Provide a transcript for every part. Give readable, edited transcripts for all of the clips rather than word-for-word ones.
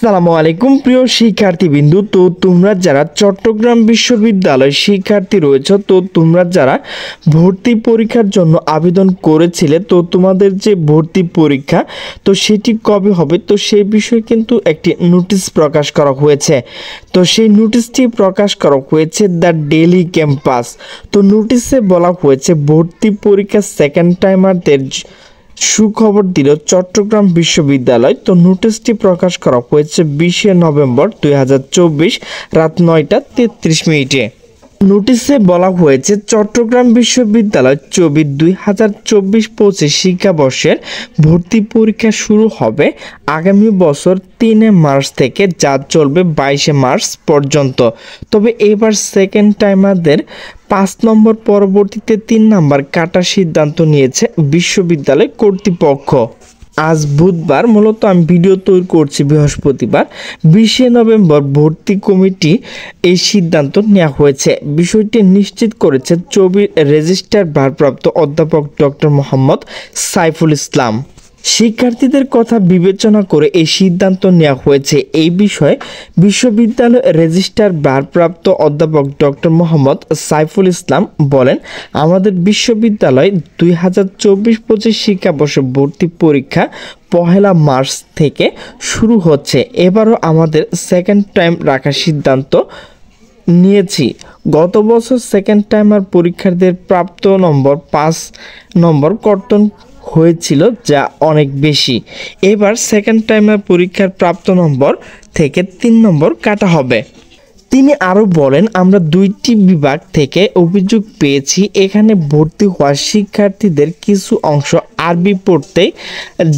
আসসালামু আলাইকুম প্রিয় শিক্ষার্থীবৃন্দু। তো তোমরা যারা চট্টগ্রাম বিশ্ববিদ্যালয় শিক্ষার্থী রয়েছে, তো তোমরা যারা ভর্তি পরীক্ষার জন্য আবেদন করেছিলে, তো তোমাদের যে ভর্তি পরীক্ষা তো সেটি কবে হবে, তো সেই বিষয়ে কিন্তু একটি নোটিশ প্রকাশ করা হয়েছে। তো সেই নোটিশটি প্রকাশ করা হয়েছে দ্য ডেইলি ক্যাম্পাস। তো নোটিশে বলা হয়েছে ভর্তি পরীক্ষা সেকেন্ড টাইমারদের সুখবর দিল চট্টগ্রাম বিশ্ববিদ্যালয়। তো নোটিশটি প্রকাশ করা হয়েছে 20শে নভেম্বর 2024 রাত 9টা 33 মিনিটে। নোটিশে বলা হয়েছে চট্টগ্রাম বিশ্ববিদ্যালয় 2024-25 শিক্ষাবর্ষের ভর্তি পরীক্ষা শুরু হবে আগামী বছর 3 মার্চ থেকে, যা চলবে 22 মার্চ পর্যন্ত। তবে এবার সেকেন্ড টাইমারদের 5 নম্বর পরবর্তীতে 3 নম্বর কাটার সিদ্ধান্ত নিয়েছে বিশ্ববিদ্যালয় কর্তৃপক্ষ। আজ বুধবার, মূলত আমি ভিডিও তৈরি করছি বৃহস্পতিবার 20শে নভেম্বর ভর্তি কমিটি এই সিদ্ধান্ত নেওয়া হয়েছে। বিষয়টি নিশ্চিত করেছে রেজিস্ট্রার ভারপ্রাপ্ত অধ্যাপক ডক্টর মোহাম্মদ সাইফুল ইসলাম। শিক্ষার্থীদের কথা বিবেচনা করে এই সিদ্ধান্ত নেওয়া হয়েছে। এই বিষয়ে বিশ্ববিদ্যালয় রেজিস্ট্রার ভারপ্রাপ্ত অধ্যাপক ডক্টর মোহাম্মদ সাইফুল ইসলাম বলেন, আমাদের বিশ্ববিদ্যালয় 2024-25 শিক্ষাবর্ষে ভর্তি পরীক্ষা 1 মার্চ থেকে শুরু হচ্ছে। এবারও আমাদের সেকেন্ড টাইম রাখার সিদ্ধান্ত নিয়েছি। গত বছর সেকেন্ড টাইমার পরীক্ষার্থীদের প্রাপ্ত নম্বর 5 নম্বর কর্তন হয়েছিল, যা অনেক বেশি। এবার সেকেন্ড টাইমার পরীক্ষার প্রাপ্ত নম্বর থেকে 3 নম্বর কাটা হবে। তিনি আরও বলেন, আমরা 2টি বিভাগ থেকে অভিযোগ পেয়েছি। এখানে ভর্তি হওয়া শিক্ষার্থীদের কিছু অংশ আরবি পড়তে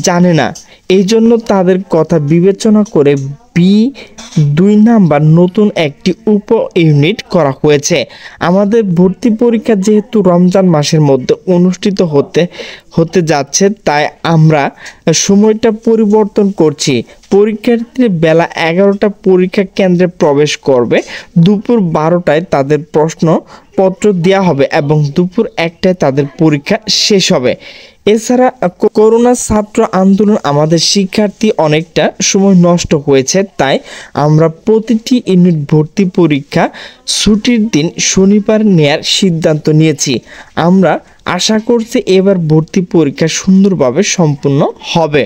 জানে না, এই জন্য তাদের কথা বিবেচনা করে B2 নাম্বার নতুন একটি উপ ইউনিট করা হয়েছে। আমাদের ভর্তি পরীক্ষা যেহেতু রমজান মাসের মধ্যে অনুষ্ঠিত হতে যাচ্ছে, তাই আমরা সময়টা পরিবর্তন করছি। পরীক্ষার্থীদের বেলা 11টা পরীক্ষা কেন্দ্রে প্রবেশ করবে, দুপুর 12টায় তাদের প্রশ্নপত্র দেওয়া হবে এবং দুপুর 1টায় তাদের পরীক্ষা শেষ হবে। এছাড়া করোনা ছাত্র আন্দোলন আমাদের শিক্ষার্থী অনেকটা সময় নষ্ট হয়েছে, তাই আমরা প্রতিটি ইউনিট ভর্তি পরীক্ষা ছুটির দিন শনিবার নেয়ার সিদ্ধান্ত নিয়েছি। আমরা আশা করছি এবার ভর্তি পরীক্ষা সুন্দরভাবে সম্পূর্ণ হবে।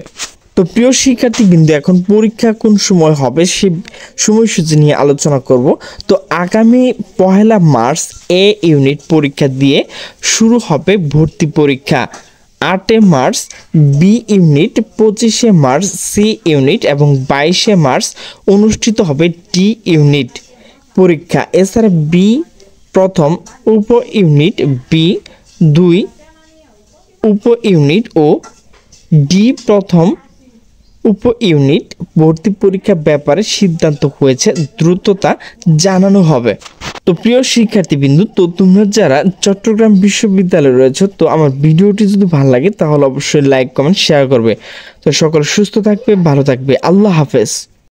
তো প্রিয় শিক্ষার্থীবৃন্দ, এখন পরীক্ষা কোন সময় হবে সেই সময়সূচি নিয়ে আলোচনা করব। তো আগামী 1 মার্চ এ ইউনিট পরীক্ষা দিয়ে শুরু হবে ভর্তি পরীক্ষা। 8 March B unit, 25 March C unit এবং 22 মার্চ অনুষ্ঠিত হবে ডি ইউনিট পরীক্ষা। এছাড়া বি প্রথম উপ ইউনিট, B2 উপ ইউনিট ও ডি প্রথম উপ ইউনিট ভর্তি পরীক্ষার ব্যাপারে সিদ্ধান্ত হয়েছে, দ্রুততা জানানো হবে। তো প্রিয় শিক্ষার্থীবৃন্দু, তো তোমরা যারা চট্টগ্রাম বিশ্ববিদ্যালয়ে রয়েছে, তো আমার ভিডিওটি যদি ভালো লাগে তাহলে অবশ্যই লাইক কমেন্ট শেয়ার করবে। তো সকলে সুস্থ থাকবে, ভালো থাকবে। আল্লাহ হাফেজ।